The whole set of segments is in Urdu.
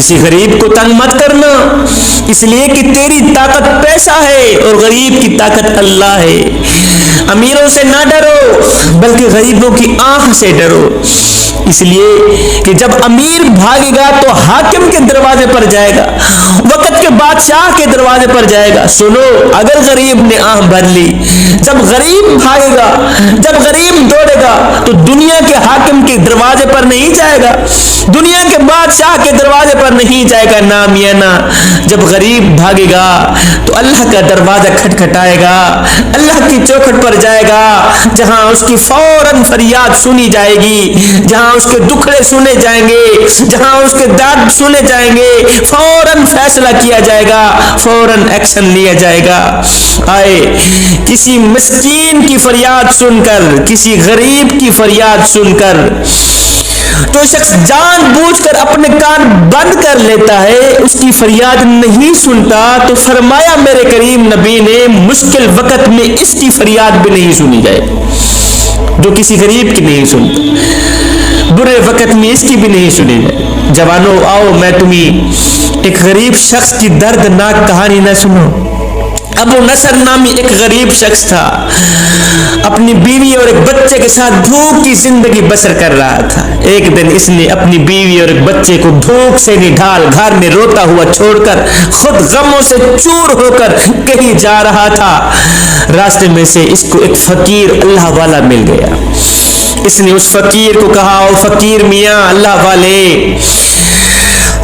کسی غریب کو تنگ مت کرنا، اس لیے کہ تیری طاقت پیسہ ہے اور غریب کی طاقت اللہ ہے۔ امیروں سے نہ ڈرو بلکہ غریبوں کی آنکھ سے ڈرو، اس لیے کہ جب امیر بھاگے گا تو حاکم کے دروازے پر جائے گا، وقت کے بادشاہ کے دروازے پر جائے گا۔ سنو، اگر غریب نے آنکھ بھر لی، جب غریب بھاگے گا، جب غریب دوڑے گا تو دنیا کے حاکم کے دروازے پر نہیں جائے گا، دنیا کے بادشاہ کے دروازے پر نہیں جائے گا، نا میاں نا۔ جب غریب بھاگے گا تو اللہ کا دروازہ کھٹکھٹائے گا، اللہ کی چوکھٹ پر جائے گا، جہاں اس کی فوراً فریاد سنی جائے گی، جہاں اس کے دکھڑے سنے جائیں گے، جہاں اس کے درد سنے جائیں گے، فوراً فیصلہ کیا جائے گا، فوراً ایکشن لیا جائے گا۔ آئے کسی مسکین کی فریاد سن کر، کسی غریب کی فریاد سن کر تو شخص جان بوجھ کر اپنے کان بند کر لیتا ہے، اس کی فریاد نہیں سنتا، تو فرمایا میرے کریم نبی نے مشکل وقت میں اس کی فریاد بھی نہیں سنی جائے، جو کسی غریب کی نہیں سنتا، برے وقت میں اس کی بھی نہیں سنی جائے۔ جوانوں آؤ میں تمہیں ایک غریب شخص کی دردناک کہانی نہ سنو۔ ابو نصر نامی ایک غریب شخص تھا، اپنی بیوی اور ایک بچے کے ساتھ بھوک کی زندگی بسر کر رہا تھا۔ ایک دن اس نے اپنی بیوی اور ایک بچے کو بھوک سے نڈھال گھر میں روتا ہوا چھوڑ کر خود غموں سے چور ہو کر کہیں جا رہا تھا۔ راستے میں سے اس کو ایک فقیر اللہ والا مل گیا۔ اس نے اس فقیر کو کہا، او فقیر میاں اللہ والے،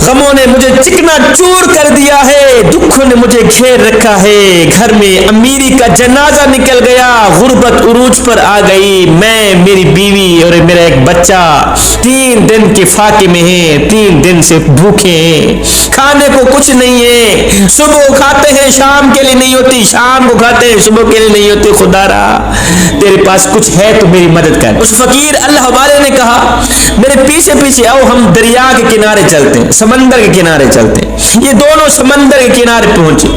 غموں نے مجھے چکنا چور کر دیا ہے، دکھوں نے مجھے گھیر رکھا ہے، گھر میں امیری کا جنازہ نکل گیا، غربت عروج پر آ گئی، میں، میری بیوی اور میرا ایک بچہ 3 دن کے فاقے میں ہیں، 3 دن سے بھوکے ہیں، کھانے کو کچھ نہیں ہے، صبح کھاتے ہیں شام کے لیے نہیں ہوتی، شام کو کھاتے ہیں صبح کے لیے نہیں ہوتی، خدا را تیرے پاس کچھ ہے تو میری مدد کر۔ اس فقیر اللہ والے نے کہا میرے پیچھے پیچھے آؤ، ہم دریا کے کنارے چلتے ہیں، سمندر کے کنارے چلتے ہیں۔ یہ دونوں سمندر کے کنارے پہنچے،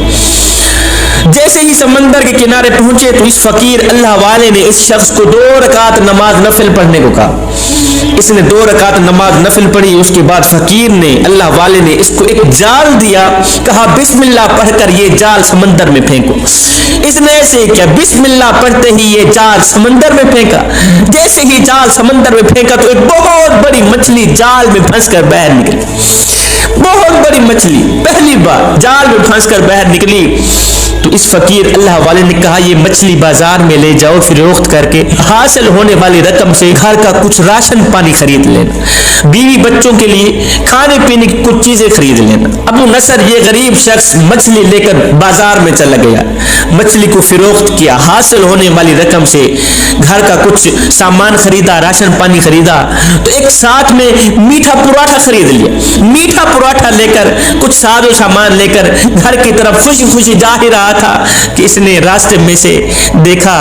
جیسے ہی سمندر کے کنارے پہنچے تو اس فقیر اللہ والے نے اس شخص کو 2 رکعت نماز نفل پڑھنے کو کہا۔ اس نے 2 رکعت نماز نفل پڑھی، اس کے بعد فقیر نے اللہ والے نے اس کو ایک جال دیا، کہا بسم اللہ پڑھ کر یہ جال سمندر میں پھینکو۔ اس نے ایسے کیا، بسم اللہ پڑھتے ہی یہ جال سمندر میں پھینکا۔ جیسے ہی جال سمندر میں پھینکا تو ایک بہت بڑی مچھلی جال میں پھنس کر باہر نکلی، بہت بڑی مچھلی پہلی بار جال میں پھنس کر باہر نکلی۔ تو اس فقیر اللہ والے نے کہا یہ مچھلی بازار میں لے جاؤ، فروخت کر کے حاصل ہونے والی رقم سے گھر کا کچھ راشن پانی خرید لینا، بیوی بچوں کے لیے کھانے پینے کی کچھ چیزیں خرید لینا۔ ابو نصر یہ غریب شخص مچھلی لے کر بازار میں چلا گیا، مچھلی کو فروخت کیا، حاصل ہونے والی رقم سے گھر کا کچھ سامان خریدا، راشن پانی خریدا، تو ایک ساتھ میں میٹھا پراٹھا خرید لیا۔ میٹھا پراٹھا لے کر کچھ ساز و سامان لے کر گھر کی طرف خوشی خوشی جا ہی رہا تھا کہ اس نے راستے میں سے دیکھا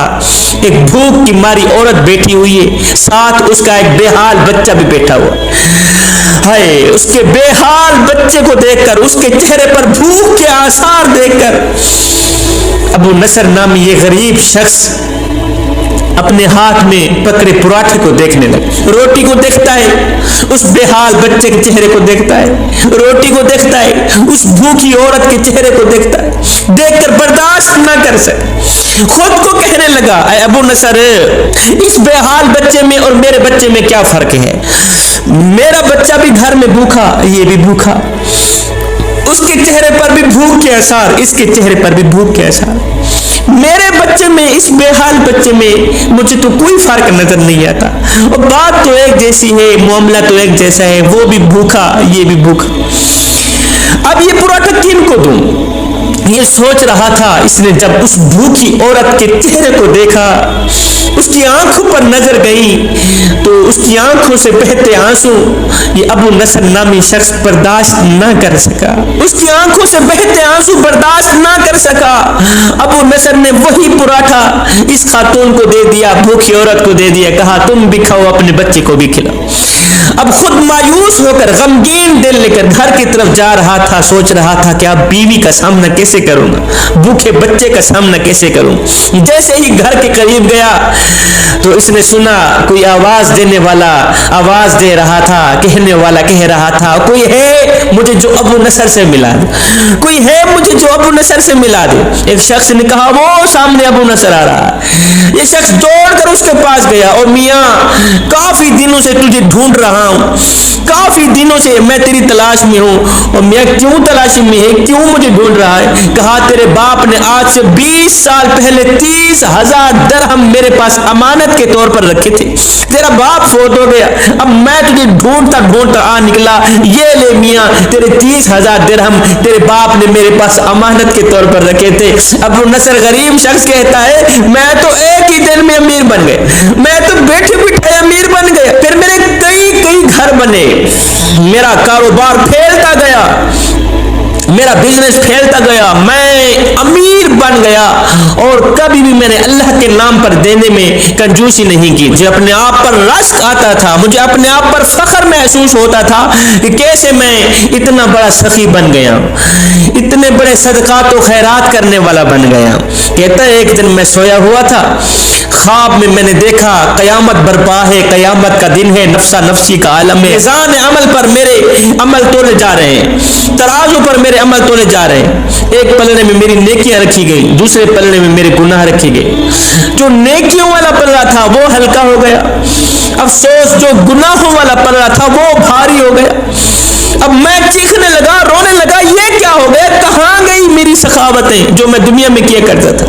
ایک بھوک کی ماری عورت بیٹھی ہوئی ہے، ساتھ اس کا ایک بے حال بچہ بھی بیٹھا ہوا۔ ہائے، اس کے بے حال بچے کو دیکھ کر، اس کے چہرے پر بھوک کے آثار دیکھ کر ابو نصر نامی یہ غریب شخص اپنے ہاتھ میں پکڑے پراٹھے کو دیکھنے لگا، روٹی کو دیکھتا ہے، اس بے حال بچے کے چہرے کو دیکھتا ہے، روٹی کو دیکھتا ہے، اس بھوکی عورت کے چہرے کو دیکھتا ہے، دیکھ کر برداشت نہ کر سکے، خود کو کہنے لگا اے ابو نصر، اس بے حال بچے میں اور میرے بچے میں کیا فرق ہے؟ میرا بچہ بھی گھر میں بھوکا، یہ بھی بھوکا، اس کے چہرے پر بھی بھوک کے آثار، اس کے چہرے پر بھی بھوک کے آثار، میرے بچے میں، اس بے حال بچے میں مجھے تو کوئی فرق نظر نہیں آتا، اور بات تو ایک جیسی ہے، معاملہ تو ایک جیسا ہے، وہ بھی بھوکا، یہ بھی بھوکا، اب یہ پراٹھا کن کو دوں؟ یہ سوچ رہا تھا۔ اس نے جب اس بھوکی عورت کے چہرے کو دیکھا، اس کی آنکھوں پر نظر گئی تو اس کی آنکھوں سے بہتے آنسو یہ ابو نصر نامی شخص برداشت نہ کر سکا، اس کی آنکھوں سے بہتے آنسو برداشت نہ کر سکا۔ ابو نصر نے وہی پراٹھا اس خاتون کو دے دیا، بھوکی عورت کو دے دیا، کہا تم بھی کھاؤ، اپنے بچے کو بھی کھلاؤ۔ اب خود مایوس ہو کر غمگین دل لے کر گھر کی طرف جا رہا تھا. سوچ رہا تھا کہ اب بیوی کا سامنا کیسے کروں گا, بھوکے بچے کا سامنا کیسے کروں. جیسے ہی گھر کے قریب گیا تو اس نے سنا کوئی آواز دینے والا آواز دے رہا تھا, کہنے والا کہہ رہا تھا, کوئی ہے مجھے جو ابو نصر سے ملا دے, کوئی ہے مجھے جو ابو نصر سے ملا دے. ایک شخص نے کہا وہ سامنے ابو نصر آ رہا ہے. یہ شخص دوڑ کر اس کے پاس گیا, اور میاں کافی دنوں سے تجھے ڈھونڈ رہا ہوں, کافی دنوں سے میں تیری تلاش میں ہوں. اور میاں کیوں تلاش میں ہے, کیوں مجھے ڈھونڈ رہا ہے؟ کہا تیرے باپ نے آج سے 20 سال پہلے 30,000 درہم میرے پاس امانت کے طور پر رکھے تھے, تیرا باپ فوت ہو گیا, اب میں تجھے ڈھونڈتا ڈھونڈتا آ نکلا, یہ لے میاں تیرے 30,000 درہم تیرے باپ نے میرے پاس امانت کے طور پر رکھے تھے. ابو نصر غریب شخص کہتا ہے میں تو ایک ہی دن میں امیر بن گئے, میں تو بیٹھے بیٹھے امیر بن گیا, پھر میرے کئی گھر بنے, میرا کاروبار پھیلتا گیا, میرا بزنس پھیلتا گیا, میں امیر بن گیا, اور کبھی بھی میں نے اللہ کے نام پر دینے میں کنجوسی نہیں کی. مجھے اپنے آپ پر رشک آتا تھا, مجھے اپنے آپ پر فخر محسوس ہوتا تھا کہ کیسے میں اتنا بڑا سخی بن گیا, اتنے بڑے صدقات و خیرات کرنے والا بن گیا. کہتا ہے ایک دن میں سویا ہوا تھا, خواب میں نے دیکھا قیامت برپا ہے, قیامت کا دن ہے, نفسا نفسی کا عالم ہے, میزان عمل پر میرے عمل تولے جا رہے ہیں, ترازو پر میرے عمل تولے جا رہے ہیں. ایک پلڑے میں میری نیکیاں رکھی گئی, دوسرے پلڑے میں میرے گناہ رکھے گئے. جو نیکیوں والا پلڑا تھا وہ ہلکا ہو گیا, افسوس جو گناہوں والا پلڑا تھا وہ بھاری ہو گیا. اب میں چیخنے لگا, رونے لگا, یہ کیا ہو گیا, کہاں گئی میری سخاوتیں جو میں دنیا میں کیا کرتا تھا,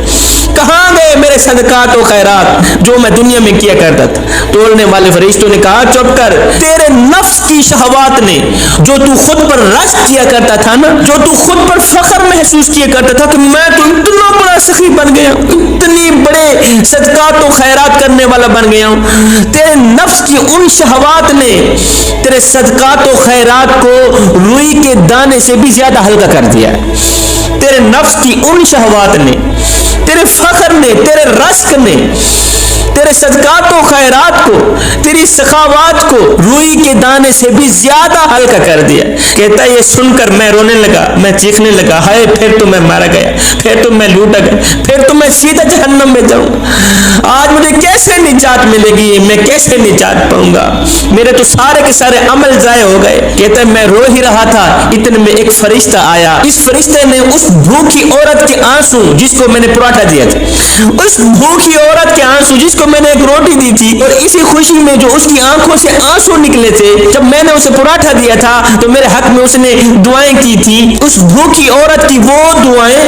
کہاں گئے میرے صدقات و خیرات جو میں دنیا میں کیا کرتا تھا. توڑنے والے فرشتوں نے کہا چپ کر, تیرے نفس کی شہوات نے, جو تو خود پر رشک کیا کرتا تھا نا, جو تو خود پر فخر محسوس کیا کرتا تھا کہ میں تو اتنا بڑا سخی بن گیا ہوں, اتنی بڑے صدقات و خیرات کرنے والا بن گیا ہوں, تیرے نفس کی ان شہوات نے تیرے صدقات و خیرات کو روئی کے دانے سے بھی زیادہ ہلکا کر دیا. تیرے نفس کی ان شہوات نے, تیرے فخر نے, تیرے رشک نے تیرے صدقات و خیرات کو, تیری سخاوات کو روئی کے دانے سے بھی زیادہ ہلکا کر دیا. کہتا ہے یہ سن کر میں رونے لگا, میں چیخنے لگا, ہائے پھر تو میں مارا گیا, پھر تو میں لوٹا گیا, پھر تو میں سیدھا جہنم میں جاؤں. آج مجھے کیسے نجات ملے گی, میں کیسے نجات پاؤں گا, میرے تو سارے کے سارے عمل ضائع ہو گئے. کہتا ہے میں رو ہی رہا تھا, اتنے میں ایک فرشتہ آیا. اس فرشتے نے اس بھوکی عورت کے آنسو جس کو میں نے پراٹھا دیا تھا, اس بھوکی عورت کے آنسو جس کو میں نے ایک روٹی دی تھی, اور اسی خوشی میں جو اس کی آنکھوں سے آنسو نکلے تھے جب میں نے اسے پراٹھا دیا تھا تو میرے حق میں اس نے دعائیں کی تھی, اس بھوکی عورت کی وہ دعائیں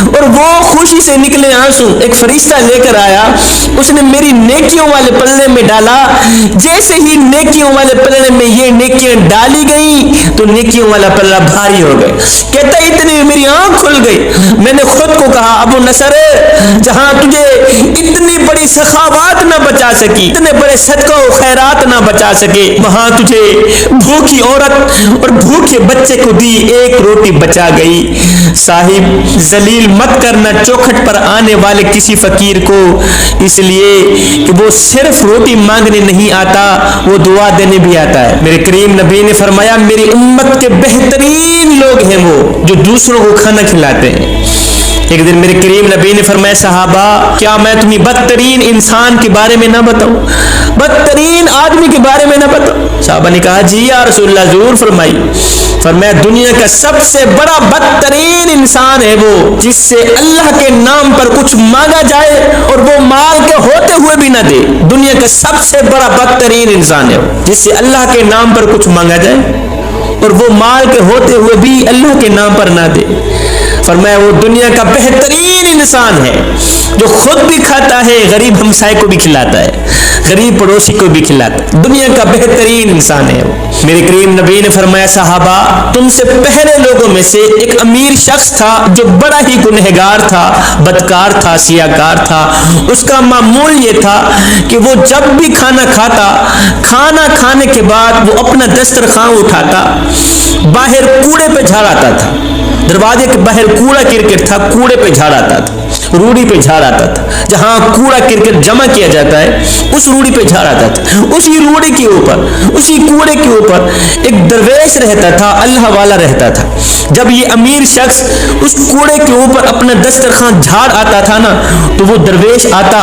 اور وہ خوشی سے نکلے آنسو ایک فرشتہ لے کر آیا. اس نے میری نیکیوں والے پلڑے میں ڈالا. جیسے ہی نیکیوں والے پلڑے میں یہ نیکیاں ڈالی گئی تو نیکیوں والا پلڑا بھاری ہو گئے. کہتا ہے اتنی میری آنکھ کھل گئی, میں نے خود کو کہا ابو نصر, جہاں تجھے اتنی بڑی سخاوات نہ بچا سکی, اتنے بڑے صدقہ و خیرات نہ بچا سکے, وہاں تجھے بھوکی عورت اور بھوکے بچے کو دی ایک روٹی بچا گئی. صاحب ذلیل مت کرنا چوکھٹ پر آنے والے کسی فقیر کو, اس لیے کہ وہ صرف روٹی مانگنے نہیں آتا, وہ دعا دینے بھی آتا ہے. میرے کریم نبی نے فرمایا میری امت کے بہترین لوگ ہیں وہ جو دوسروں کو کھانا کھلاتے ہیں. ایک دن میرے کریم نبی نے فرمایا صحابہ کیا میں تمہیں بدترین انسان کے بارے میں نہ بتاؤں, بدترین آدمی کے بارے میں نہ بتاؤں؟ صحابہ نے کہا جی یا رسول اللہ ضرور فرمائی. فرمایا دنیا کا سب سے بڑا بدترین انسان ہے وہ جس سے اللہ کے نام پر کچھ مانگا جائے اور وہ مال کے ہوتے ہوئے بھی نہ دے. دنیا کا سب سے بڑا بدترین انسان ہے وہ جس سے اللہ کے نام پر کچھ مانگا جائے اور وہ مال کے ہوتے ہوئے بھی اللہ کے نام پر نہ دے. فرمایا وہ دنیا کا بہترین انسان ہے جو خود بھی کھاتا ہے, غریب ہمسائے کو بھی کھلاتا ہے, غریب پڑوسی کو بھی کھلاتا ہے. دنیا کا بہترین انسان ہے وہ. میرے کریم نبی نے فرمایا صحابہ تم سے پہلے لوگوں میں سے ایک امیر شخص تھا جو بڑا ہی گنہگار تھا, بدکار تھا, سیاکار تھا. اس کا معمول یہ تھا کہ وہ جب بھی کھانا کھاتا, کھانا کھانے کے بعد وہ اپنا دسترخوان اٹھاتا, باہر کوڑے پہ جھاڑ آتا تھا, دروازے کے باہر کوڑا کرکٹ تھا, کوڑے پہ جھاڑ آتا تھا. روڑی پہ جھاڑ آتا تھا، جہاں کوڑا کرکٹ جمع کیا جاتا ہے اس روڑی پہ جھاڑ آتا تھا، اسی روڑی کے اوپر، اسی کوڑے کے اوپر ایک درویش رہتا تھا، اللہ والا رہتا تھا۔ جب یہ امیر شخص اس کوڑے کے اوپر اپنا دسترخوان جھاڑ آتا تھا نا، تو وہ درویش آتا،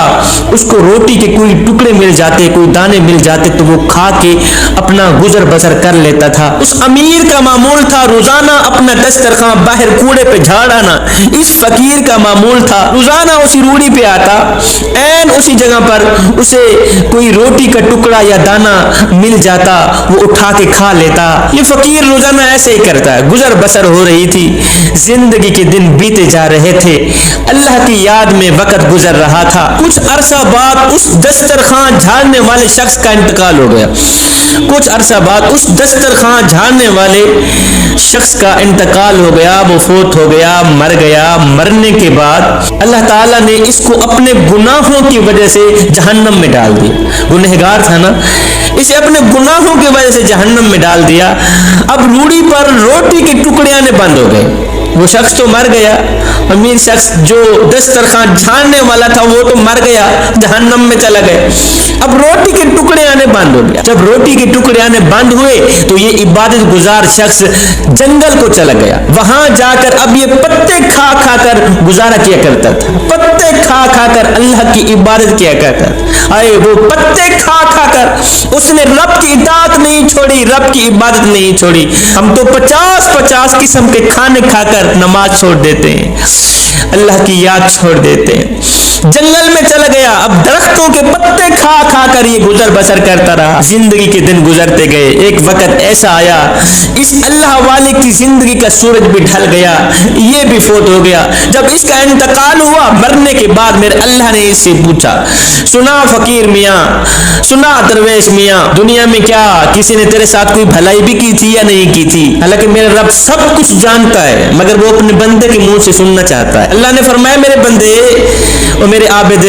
اس کو روٹی کے کوئی ٹکڑے مل جاتے، کوئی دانے مل جاتے تو وہ کھا کے اپنا گزر بسر کر لیتا تھا۔ اس امیر کا معمول تھا روزانہ اپنا دسترخوان باہر کوڑے پہ جھاڑ آنا، اس فقیر کا معمول تھا روزانہ اسی روڑی پہ آتا، این اسی جگہ پر اسے کوئی روٹی کا ٹکڑا یا دانا مل جاتا، وہ اٹھا کے کھا لیتا۔ یہ فقیر روزانہ ایسے ہی کرتا ہے، گزر بسر ہو رہی تھی، زندگی کے دن بیتے جا رہے تھے، اللہ کی یاد میں وقت گزر رہا تھا۔ کچھ عرصہ بعد اس دسترخوان جھاڑنے والے شخص کا انتقال ہو گیا، کچھ عرصہ بعد اس دسترخوان جھاڑنے والے شخص کا انتقال ہو گیا، وہ فوت ہو گیا، مر گیا۔ مرنے کے بعد اللہ تعالیٰ نے اس کو اپنے گناہوں کی وجہ سے جہنم میں ڈال دیا، گنہگار تھا نا، اسے اپنے گناہوں کی وجہ سے جہنم میں ڈال دیا۔ اب روڑی پر روٹی کے ٹکڑے آنے بند ہو گئے، وہ شخص تو مر گیا، امیر شخص جو دسترخوان جھاڑنے والا تھا وہ تو مر گیا، جہنم میں چلا گیا۔ اب روٹی کے ٹکڑے آنے بند ہو گیا۔ جب روٹی کے ٹکڑے آنے بند ہوئے تو یہ عبادت گزار شخص جنگل کو چلا گیا، وہاں جا کر اب یہ پتے کھا کھا کر گزارا کیا کرتا تھا، پتے کھا کھا کر اللہ کی عبادت کیا کرتا تھا۔ آئے وہ پتے کھا کھا کر اس نے رب کی اطاعت نہیں چھوڑی، رب کی عبادت نہیں چھوڑی۔ ہم تو 50 قسم کے کھانے کھا کر نماز چھوڑ دیتے ہیں، اللہ کی یاد چھوڑ دیتے ہیں۔ جنگل میں چلا گیا، اب درختوں کے پتے کھا کھا کر یہ گزر بسر کرتا رہا۔ زندگی کے دن گزرتے گئے، ایک وقت ایسا آیا اس اللہ والے کی زندگی کا سورج بھی ڈھل گیا، یہ بھی فوت ہو گیا۔ جب اس کا انتقال ہوا، مرنے کے بعد میرے اللہ نے اس سے پوچھا، سنا فقیر میاں، سنا درویش میاں، دنیا میں کیا کسی نے تیرے ساتھ کوئی بھلائی بھی کی تھی یا نہیں کی تھی؟ حالانکہ میرا رب سب کچھ جانتا ہے، مگر وہ اپنے بندے کے منہ سے سننا چاہتا ہے۔ اللہ نے فرمایا، میرے بندے اور میرے عابد،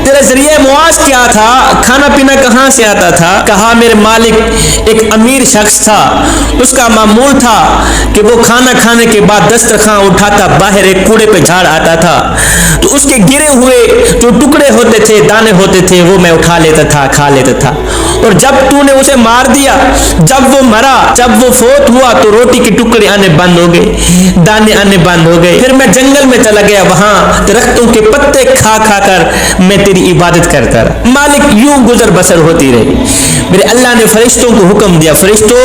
تیرا ذریعہ معاش کیا تھا؟ کھانا پینا کہاں سے آتا تھا؟ کہا میرے مالک ایک امیر شخص تھا، اس کا معمول تھا کہ وہ کھانا کھانے کے بعد دسترخوان اٹھاتا، باہر ایک کوڑے پہ جھاڑ آتا تھا، تو اس کے گرے ہوئے جو ٹکڑے ہوتے تھے، دانے ہوتے تھے، وہ میں اٹھا لیتا تھا، کھا لیتا تھا۔ اور جب تو نے اسے مار دیا، جب وہ مرا، جب وہ فوت ہوا تو روٹی کے ٹکڑے آنے بند ہو گئے، دانے آنے بند ہو گئے۔ پھر میں جنگل میں چلا گیا، وہاں درختوں کے پتے کھا کھا کر میں تیری عبادت کرتا رہا۔ مالک یوں گزر بسر ہوتی رہی۔ میرے اللہ نے فرشتوں کو حکم دیا، فرشتوں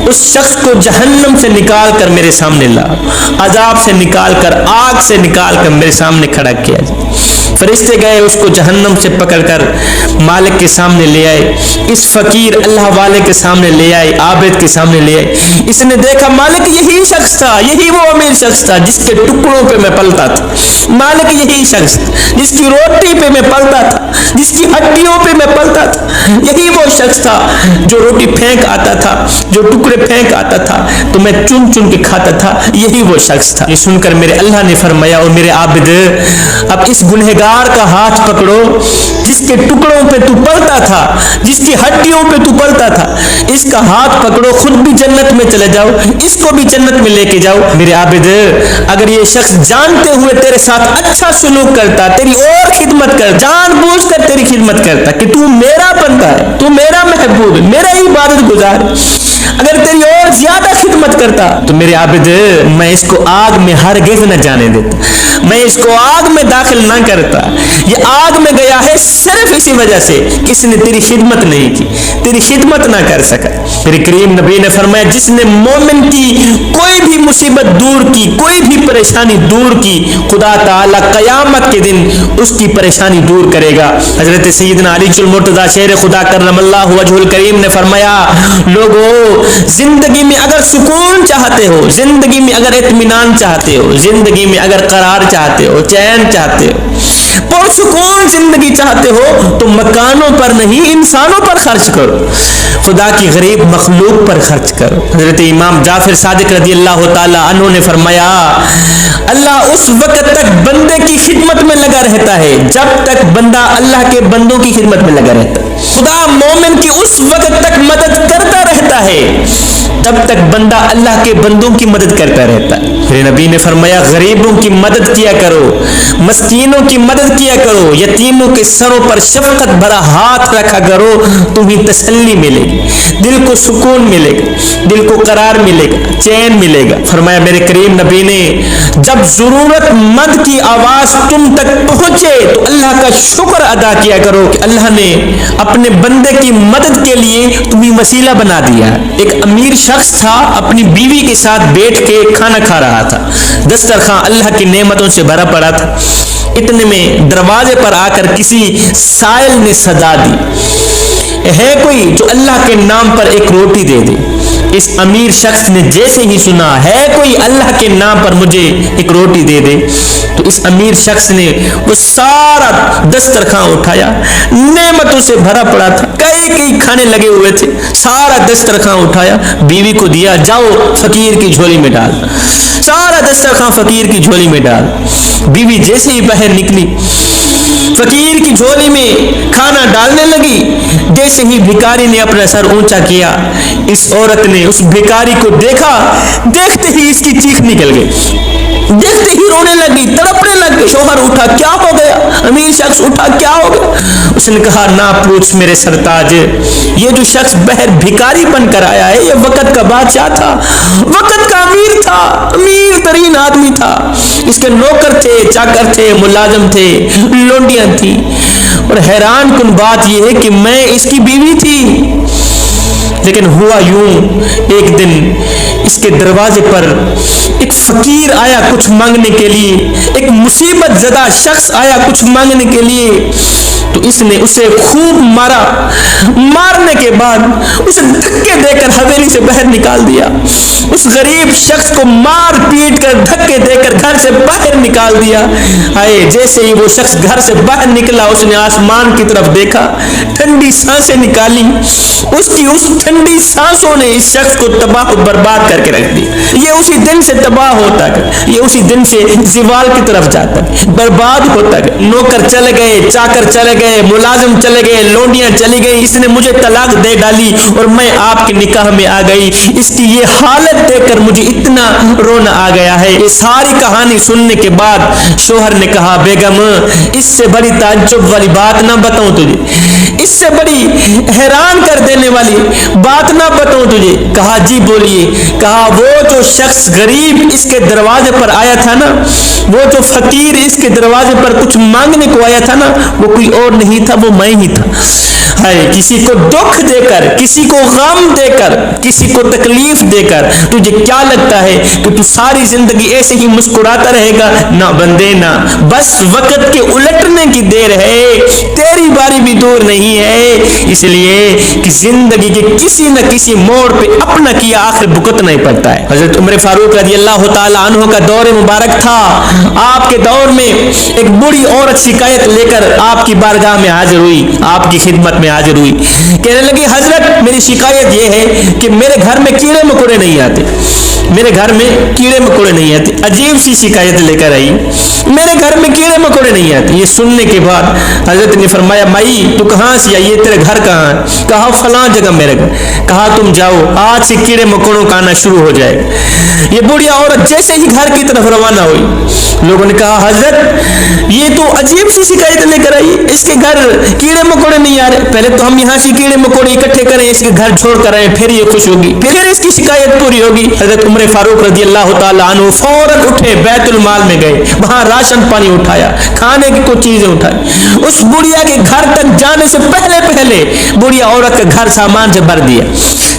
اس شخص کو جہنم سے نکال کر میرے سامنے لا، عذاب سے نکال کر، آگ سے نکال کر میرے سامنے کھڑا کیا جائے۔ فرشتے گئے، اس کو جہنم سے پکڑ کر مالک کے سامنے لے آئے، اس فقیر اللہ والے کے سامنے لے آئے، عابد کے سامنے لے آئے۔ اس نے دیکھا مالک یہی شخص تھا، یہی وہ امیر شخص تھا جس کے ٹکڑوں پہ میں پلتا تھا، مالک یہی شخص جس کی روٹی پہ میں پلتا تھا، جس کی ہڈیوں پہ میں پلتا تھا، یہی وہ شخص تھا جو روٹی پھینک آتا تھا، جو ٹکڑے پھینک آتا تھا تو میں چن چن کے کھاتا تھا، یہی وہ شخص تھا۔ یہ سن کر میرے اللہ نے فرمایا، اور میرے عابد اب اس گنہگار کا ہاتھ پکڑو جس کے ٹکڑوں پہ تو پلتا تھا، جس کی ہڈیوں پہ تو پلتا تھا، اس کا ہاتھ پکڑو، خود بھی جنت میں چلے جاؤ، اس کو بھی جنت میں لے کے جاؤ۔ میرے عابد اگر یہ شخص جانتے ہوئے تیرے ساتھ اچھا سلوک کرتا، تیری اور خدمت کر، جان بوجھ کر تیری خدمت کرتا کہ تو میرا بندہ ہے، تو میرا محبوب ہے، میرا عبادت گزار، اگر تیری اور زیادہ خدمت کرتا تو میرے عابد میں اس کو آگ میں ہرگز نہ جانے دیتا، میں اس کو آگ میں داخل نہ کرتا۔ یہ آگ میں گیا ہے صرف اسی وجہ سے کہ اس نے تیری خدمت نہیں کی، تیری خدمت نہ کر سکا۔ میرے کریم نبی نے فرمایا، جس نے مومن کی کوئی بھی مصیبت دور کی، کوئی بھی پریشانی دور کی، خدا تعالی قیامت کے دن اس کی پریشانی دور کرے گا۔ حضرت سیدنا علی المرتضیٰ شیر خدا کرم اللہ وجہ الکریم نے فرمایا، لوگو زندگی میں اگر سکون چاہتے ہو، زندگی میں اگر اطمینان چاہتے ہو، زندگی میں اگر قرار چاہتے ہو، چین چاہتے ہو، پرسکون زندگی چاہتے ہو تو مکانوں پر نہیں انسانوں پر خرچ کرو، خدا کی غریب مخلوق پر خرچ کرو۔ حضرت امام جعفر صادق رضی اللہ تعالی عنہ نے فرمایا، اللہ اس وقت تک بندے کی خدمت میں لگا رہتا ہے جب تک بندہ اللہ کے بندوں کی خدمت میں لگا رہتا ہے۔ خدا مومن کی اس وقت تک مدد کرتا رہتا رہتا ہے تب تک بندہ اللہ کے بندوں کی مدد کرتا رہتا ہے۔ پھر نبی نے فرمایا غریبوں کی مدد کیا کرو، مسکینوں کی مدد کیا کرو، یتیموں کے سروں پر شفقت بھرا ہاتھ رکھا کرو، تمہیں تسلی ملے گی، دل کو سکون ملے گا، دل کو قرار ملے گا، چین ملے گا۔ فرمایا میرے کریم نبی نے جب ضرورت مند کی آواز تم تک پہنچے تو اللہ کا شکر ادا کیا کرو کہ اللہ نے اپنے بندے کی مدد کے لیے تمہیں وسیلہ بنا دیا۔ ایک امیر شخص تھا، اپنی بیوی کے ساتھ بیٹھ کے کھانا کھا رہا تھا، دسترخوان اللہ کی نعمتوں سے بھرا پڑا تھا۔ اتنے میں دروازے پر آ کر کسی سائل نے صدا دی، ہے کوئی جو اللہ کے نام پر ایک روٹی دے دے؟ اس امیر شخص نے جیسے ہی سنا ہے کوئی اللہ کے نام پر مجھے ایک روٹی دے دے، تو اس امیر شخص نے وہ سارا دسترخوان اٹھایا، نعمتوں سے بھرا پڑا تھا، کئی کھانے لگے ہوئے تھے، سارا دسترخوان اٹھایا، بیوی کو دیا، جاؤ فقیر کی جھولی میں ڈال، سارا دسترخوان فقیر کی جھولی میں ڈال۔ بیوی جیسے ہی باہر نکلی فقیر کی جھولی میں کھانا ڈالنے لگی، جیسے ہی بھکاری نے اپنا سر اونچا کیا، اس عورت نے اس بھکاری کو دیکھا، دیکھتے ہی اس کی چیخ نکل گئی، دیکھتے ہی رونے لگی، تڑپنے لگ گئی۔ شوہر اٹھا، کیا ہو گیا؟ امیر شخص اٹھا، کیا ہو گیا؟ اس نے کہا نہ پوچھ میرے سرتاج، یہ جو شخص بہر بھکاری بن کر آیا ہے یہ وقت کا بادشاہ تھا، وقت کا امیر تھا، امیر ترین آدمی تھا، اس کے نوکر تھے، چاکر تھے، ملازم تھے، لونڈیاں تھی، اور حیران کن بات یہ ہے کہ میں اس کی بیوی تھی۔ لیکن ہوا یوں، ایک دن اس کے دروازے پر ایک فقیر آیا کچھ مانگنے کے لیے، ایک مصیبت زدہ شخص آیا کچھ مانگنے کے لیے، تو اس نے اسے خوب مارا، مارنے کے بعد اسے دھکے دے کر حویلی سے باہر نکال دیا، اس غریب شخص کو مار پیٹ کر دھکے دے کر گھر سے باہر نکال دیا۔ آئے جیسے ہی وہ شخص گھر سے باہر نکلا اس نے آسمان کی طرف دیکھا، ٹھنڈی سانسیں نکالی، اس کی اس ٹھنڈی سانسوں نے اس شخص کو تباہ و برباد کر کے رکھ دی۔ یہ اسی دن سے تباہ ہوتا گیا، یہ اسی دن سے زوال کی طرف جاتا گیا، برباد ہوتا گیا، نوکر چلے گئے، چاکر چلے گئے، ملازم چلے گئے، لونڈیاں چلی گئی، اس نے مجھے طلاق دے ڈالی اور میں آپ کے نکاح میں آ گئی، اس کی یہ حالت دیکھ کر مجھے اتنا رونا آ گیا ہے۔ یہ ساری کہانی سننے کے بعد شوہر نے کہا بیگم اس سے بڑی تعجب والی بات نہ بتاؤں تجھے، اس سے بڑی حیران کر دینے والی بات نہ بتاؤں تجھے؟ کہا جی بولیے۔ کہا وہ جو شخص غریب اس کے دروازے پر آیا تھا نا، وہ جو فقیر اس کے دروازے پر کچھ مانگنے کو آیا تھا نا، وہ کوئی اور نہیں تھا، وہ میں ہی تھا۔ ہے کسی کو دکھ دے کر، کسی کو غم دے کر، کسی کو تکلیف دے کر تجھے کیا لگتا ہے کہ تو ساری زندگی ایسے ہی مسکراتا رہے گا؟ نہ بندے نہ، بس وقت کے الٹنے کی دیر ہے، تیری باری بھی دور نہیں ہے، اس لیے کہ زندگی کے کسی نہ کسی موڑ پہ اپنا کیا آخر بھگتنا ہی پڑتا ہے۔ حضرت عمر فاروق رضی اللہ تعالی عنہ کا دور مبارک تھا، آپ کے دور میں ایک بڑی عورت شکایت لے کر آپ کی بارگاہ میں حاضر ہوئی، آپ کی خدمت میں حاضر ہوئی، کہنے لگی حضرت میری شکایت یہ ہے کہ میرے گھر میں کیڑے مکوڑے نہیں آتے، میرے گھر میں کیڑے مکوڑے نہیں آتے۔ عجیب سی شکایت لے کر آئی، میرے گھر میں کیڑے مکوڑے نہیں آتے۔ یہ سننے کے بعد حضرت نے فرمایا مائی تو کہاں سے آئی ہے، تیرے گھر کہاں ہے؟ کہا فلاں جگہ میرے گھر۔ کہا تم جاؤ، آج سے کیڑے مکوڑوں کا آنا شروع ہو جائے گا۔ یہ بوڑھی عورت جیسے ہی گھر کی طرف روانہ ہوئی، لوگوں نے کہا حضرت یہ تو عجیب سی شکایت لے کر آئی، اس کے گھر کیڑے مکوڑے نہیں آ رہے، پہلے تو ہم یہاں سے کیڑے مکوڑے اکٹھے کریں، اس کے گھر چھوڑ کر آئیں، پھر یہ خوش ہوگی، پھر اس کی شکایت پوری ہوگی۔ حضرت عمر فاروق رضی اللہ تعالی عنہ فوراً اٹھے، بیت المال میں گئے، وہاں راشن پانی اٹھایا، کھانے کی کچھ چیزیں اٹھائی، اس بڑھیا کے گھر تک جانے سے پہلے بڑھیا عورت کا گھر سامان سے بھر دیا،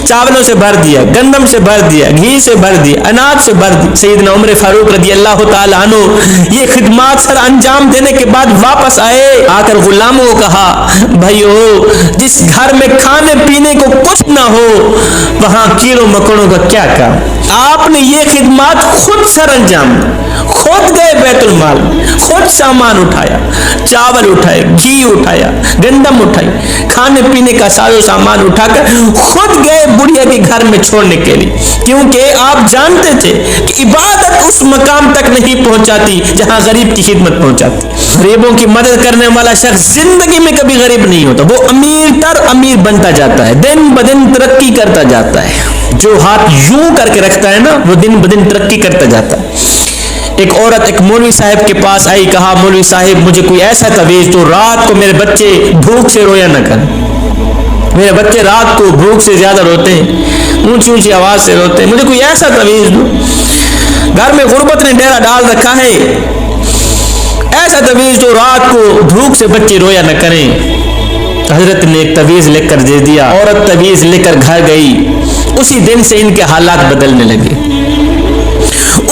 چاولوں سے بھر دیا، گندم سے بھر دیا، گھی سے بھر دیا، اناج سے بھر دیا۔ سیدنا عمر فاروق رضی اللہ تعالی عنہ یہ خدمات سر انجام دینے کے بعد واپس آئے، آ کر غلاموں کو کہا بھائیو جس گھر میں کھانے پینے کو کچھ نہ ہو وہاں کیڑوں مکوڑوں کا کیا کام؟ آپ نے یہ خدمات خود سر انجام دی، خود گئے بیت المال, خود سامان اٹھایا, چاول اٹھائے, گھی اٹھایا, گندم اٹھائی, کھانے پینے کا سارا سامان اٹھا کر خود گئے بڑھیا کے گھر میں چھوڑنے کے لیے, کیونکہ آپ جانتے تھے کہ عبادت اس مقام تک نہیں پہنچاتی جہاں غریب کی خدمت پہنچاتی. غریبوں کی مدد کرنے والا شخص زندگی میں کبھی غریب نہیں ہوتا, وہ امیر تر امیر بنتا جاتا ہے, دن بدن ترقی کرتا جاتا ہے. جو ہاتھ یوں کر کے رکھتا ہے نا وہ دن بدن ترقی کرتا جاتا ہے. ایک عورت ایک مولوی صاحب کے پاس آئی, کہا مولوی صاحب مجھے کوئی ایسا تعویذ تو رات کو میرے بچے بھوک سے رویا نہ کریں. میرے بچے رات کو بھوک سے زیادہ روتے ہیں, اونچی اونچی آواز سے روتے ہیں, مجھے کوئی ایسا تعویذ دو. گھر میں غربت نے ڈیرا ڈال رکھا ہے, ایسا تعویذ جو رات کو بھوک سے بچے رویا نہ کریں. حضرت نے ایک تعویذ لے کر دے دیا. عورت تعویذ لے کر گھر گئی. اسی دن سے ان کے حالات بدلنے لگے,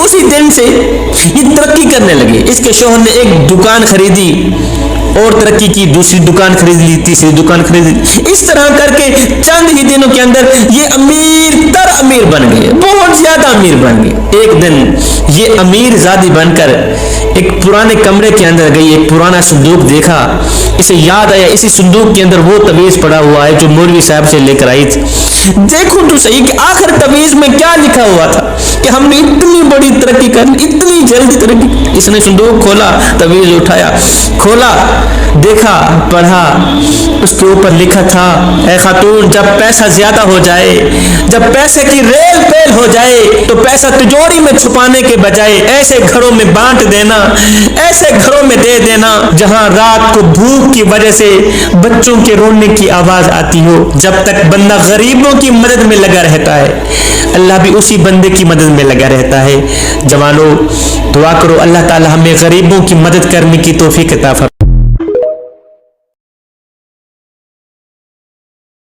اسی دن سے یہ ترقی کرنے لگے. اس کے شوہر نے ایک دکان خریدی اور ترقی کی, دوسری دکان خرید لی, تیسری دکان خرید لی. اس طرح کر کے چند ہی دنوں کے اندر یہ امیر تر امیر بن گئے, بہت زیادہ امیر بن گئے. ایک دن یہ امیر زادی بن کر ایک پرانے کمرے کے اندر گئی, ایک پرانا صندوق دیکھا. اسے یاد آیا اسی صندوق کے اندر وہ تعویذ پڑا ہوا ہے جو مولوی صاحب سے لے کر آئی تھی. دیکھو تو صحیح کہ آخر تعویذ میں کیا لکھا ہوا تھا کہ ہم نے اتنی بڑی ترقی کر لی, اتنی جلدی ترقی. اس نے صندوق کھولا, تعویذ اٹھایا, کھولا, دیکھا, پڑھا. اس کے اوپر لکھا تھا اے خاتون جب پیسہ زیادہ ہو جائے, جب پیسے کی ریل پیل ہو جائے تو پیسہ تجوری میں چھپانے کے بجائے ایسے گھروں میں بانٹ دینا, ایسے گھروں میں دے دینا جہاں رات کو بھوک کی وجہ سے بچوں کے رونے کی آواز آتی ہو. جب تک بندہ غریبوں کی مدد میں لگا رہتا ہے اللہ بھی اسی بندے کی مدد میں لگا رہتا ہے. جوانوں دعا کرو اللہ تعالی ہمیں غریبوں کی مدد کرنے کی توفیق عطا فرمائے.